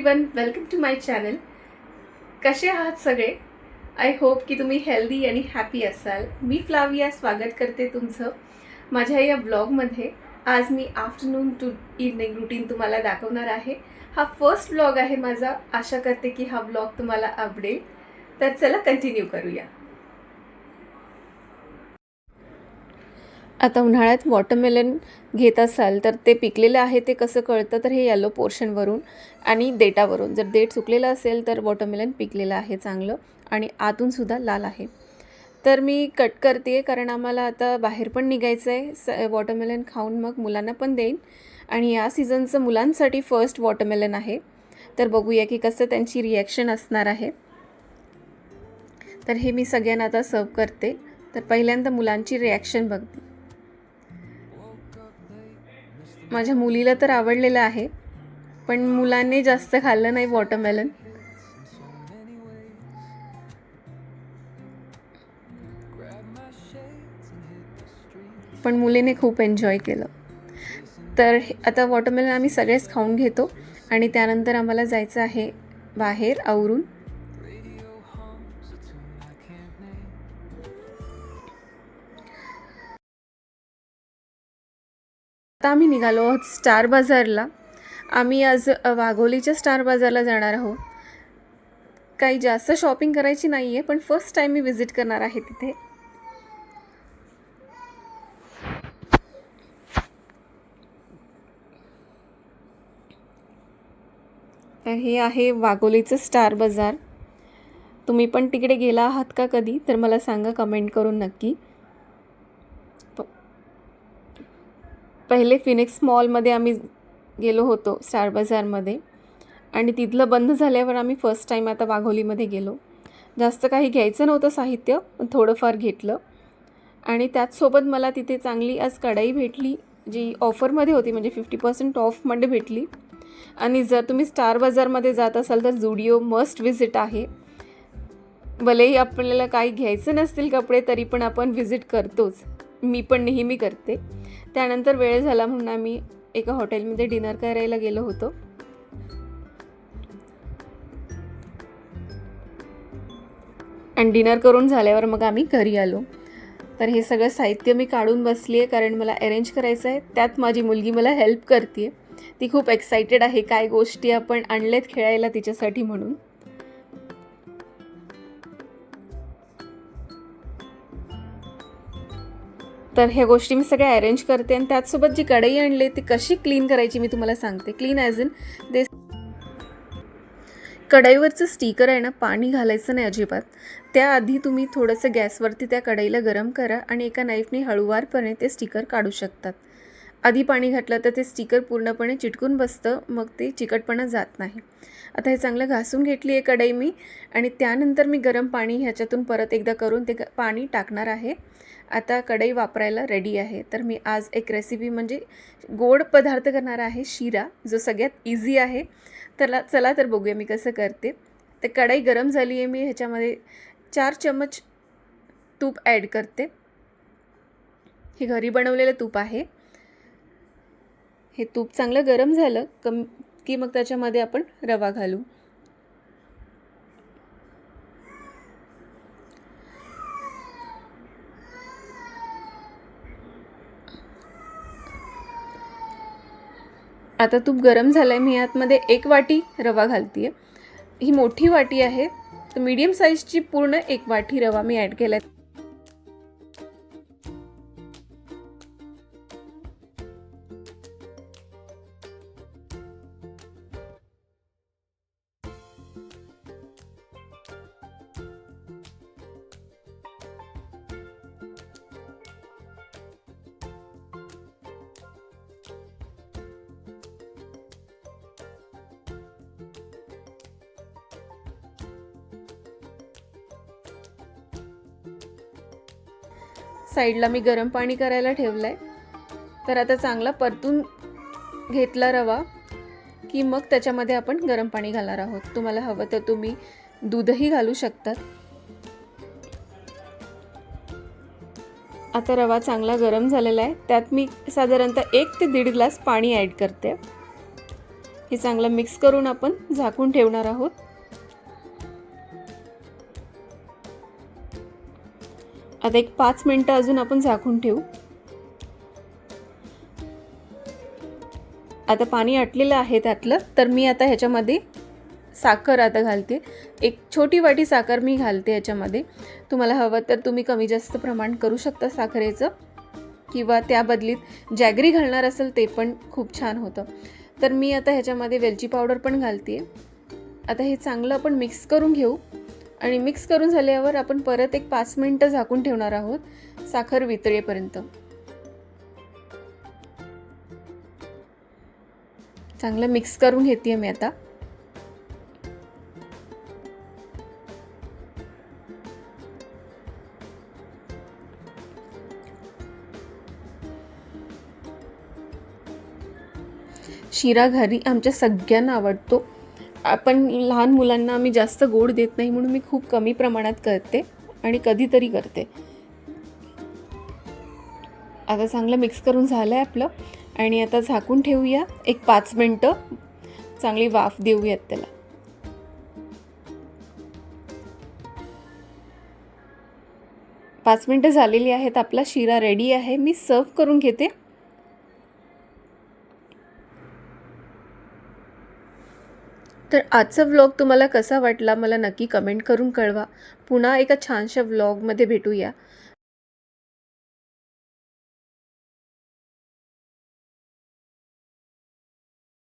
Everyone, welcome to my channel. कसे आहात सगळे? आय होप की तुम्ही हेल्दी आणि हॅपी असाल. मी फ्लाविया स्वागत करते तुमचं माझ्या या ब्लॉगमध्ये. आज मी आफ्टरनून टू इव्हनिंग रुटीन तुम्हाला दाखवणार आहे. हा फर्स्ट ब्लॉग आहे माझा. आशा करते की हा ब्लॉग तुम्हाला आवडेल. तर चला कंटिन्यू करूया. आता उन्हाळ्यात वॉटरमेलन घेत असाल तर ते पिकलेलं आहे ते कसं कळतं, तर हे येलो पोर्शनवरून आणि देठावरून. जर देठ सुकलेलं असेल तर वॉटरमेलन पिकलेलं आहे चांगलं आणि आतूनसुद्धा लाल आहे. तर मी कट करते आहे कारण आम्हाला आता बाहेर पण निघायचं आहे. वॉटरमेलन खाऊन मग मुलांना पण देईन आणि या सीझनचं मुलांसाठी फर्स्ट वॉटरमेलन आहे. तर बघूया की कसं त्यांची रिॲक्शन असणार आहे. तर हे मी सगळ्यांना आता सर्व करते. तर पहिल्यांदा मुलांची रिॲक्शन बघते. माझ्या मुलीला तर आवडलेलं आहे, पण मुलांनी जास्त खाल्लं नाही वॉटरमेलन. पण मुलीने खूप एन्जॉय केलं. तर आता वॉटरमेलन आम्ही सगळेच खाऊन घेतो आणि त्यानंतर आम्हाला जायचं आहे बाहेर आवरून. आता आम्ही निघालो आहोत स्टार बाजारला. आम्ही आज वाघोलीच्या स्टार बाजारला जाणार आहोत. काही जास्त शॉपिंग करायची नाही आहे, पण फर्स्ट टाईम मी विजिट करणार आहे तिथे. तर हे आहे वाघोलीचं स्टार बाजार. तुम्ही पण तिकडे गेला आहात का कधी? तर मला सांगा कमेंट करून नक्की. पहिले फिनिक्स मॉलमध्ये आम्ही गेलो होतो स्टार बाजारमध्ये आणि तिथलं बंद झाल्यावर आम्ही फर्स्ट टाईम आता वाघोलीमध्ये गेलो. जास्त काही घ्यायचं नव्हतं साहित्य, पण थोडंफार घेतलं आणि त्याचसोबत मला तिथे चांगली आज कढई भेटली जी ऑफरमध्ये होती, म्हणजे 50% ऑफमध्ये भेटली. आणि जर तुम्ही स्टार बाजारमध्ये जात असाल तर झुडिओ मस्ट विजिट आहे. भलेही आपल्याला काही घ्यायचं नसतील कपडे तरी पण आपण विजिट करतोच. मी पण नेहमी करते. त्यानंतर वेळ झाला म्हणून आम्ही एका हॉटेलमध्ये डिनर करायला गेलो होतो. आणि डिनर करून झाल्यावर मग आम्ही घरी आलो. तर हे सगळं साहित्य मी काढून बसली आहे कारण मला अरेंज करायचं आहे. त्यात माझी मुलगी मला हेल्प करते. ती खूप एक्सायटेड आहे काय गोष्टी आपण आणलेत खेळायला तिच्यासाठी म्हणून. तर ह्या गोष्टी मी सगळ्या अरेंज करते आणि त्याचसोबत जी कढई आणली ती कशी क्लीन करायची मी तुम्हाला सांगते. क्लीन ॲज इन ते कढईवरचं स्टिकर आहे ना, पाणी घालायचं नाही अजिबात. त्याआधी तुम्ही थोडंसं गॅसवरती त्या कढईला गरम करा आणि एका नाईफने हळूवारपणे ते स्टिकर काढू शकतात. आधी पाणी घातलं तर ते स्टिकर पूर्णपणे चिटकून बसतं, मग ते चिकटपणा जात नाही. आता हे चांगलं घासून घेतली आहे कढई मी आणि त्यानंतर मी गरम पाणी ह्याच्यातून परत एकदा करून ते पाणी टाकणार आहे. आता कढई वापरायला रेडी आहे. तर मी आज एक रेसिपी म्हणजे गोड पदार्थ करणार आहे, शिरा, जो सगळ्यात इझी आहे. चला तर बघूया मी कसं करते. तर कढई गरम झाली आहे. मी ह्याच्यामध्ये 4 चम्मच तूप ॲड करते. हे घरी बनवलेलं तूप आहे. हे तूप चांगलं गरम झालं की मग त्याच्यामध्ये आपण रवा घालू. आता तूप गरम झालं आहे. मी यातमध्ये 1 वाटी रवा घालते आहे. ही मोठी वाटी आहे, तर मीडियम साईजची पूर्ण 1 वाटी रवा मी ॲड केला आहे. साईडला मी गरम पाणी करायला ठेवलं आहे. तर आता चांगला परतून घेतला रवा की मग त्याच्यामध्ये आपण गरम पाणी घालणार आहोत. तुम्हाला हवं तर तुम्ही दूधही घालू शकतात. आता रवा चांगला गरम झालेला आहे. त्यात मी साधारणतः 1 ते 1.5 ग्लास पाणी ॲड करते. हे चांगलं मिक्स करून आपण झाकून ठेवणार आहोत. आता एक 5 मिनिटं अजून आपण झाकून ठेवू. आता पाणी आटलेलं आहे त्यातलं, तर मी आता ह्याच्यामध्ये साखर आता घालते. एक छोटी वाटी साखर मी घालते ह्याच्यामध्ये. तुम्हाला हवं तर तुम्ही कमी जास्त प्रमाण करू शकता साखरेचं, किंवा त्या बदलीत जॅगरी घालणार असेल ते पण खूप छान होतं. तर मी आता ह्याच्यामध्ये वेलची पावडर पण घालते. आता हे चांगलं आपण मिक्स करून घेऊ आणि मिक्स करून झाल्यावर आपण परत एक 5 मिनिटं झाकून ठेवणार आहोत साखर वितळेपर्यंत. चांगलं मिक्स करून घेते मी आता. शिरा घरी आमच्या सगळ्यांना आवडतो. आपण लहान मुलांना आम्ही जास्त गोड देत नाही म्हणून मी खूप कमी प्रमाणात करते आणि कधीतरी करते. आता चांगलं मिक्स करून झालं आहे आपलं आणि आता झाकून ठेवूया. एक 5 मिनिटं चांगली वाफ देऊयात त्याला. पाच मिनिटं झालेली आहेत. आपला शिरा रेडी आहे. मी सर्व करून घेते. तर आजचा व्लॉग तुम्हाला कसा वाटला मला नक्की कमेंट करून कळवा. पुन्हा एका छानशा व्लॉगमध्ये भेटूया.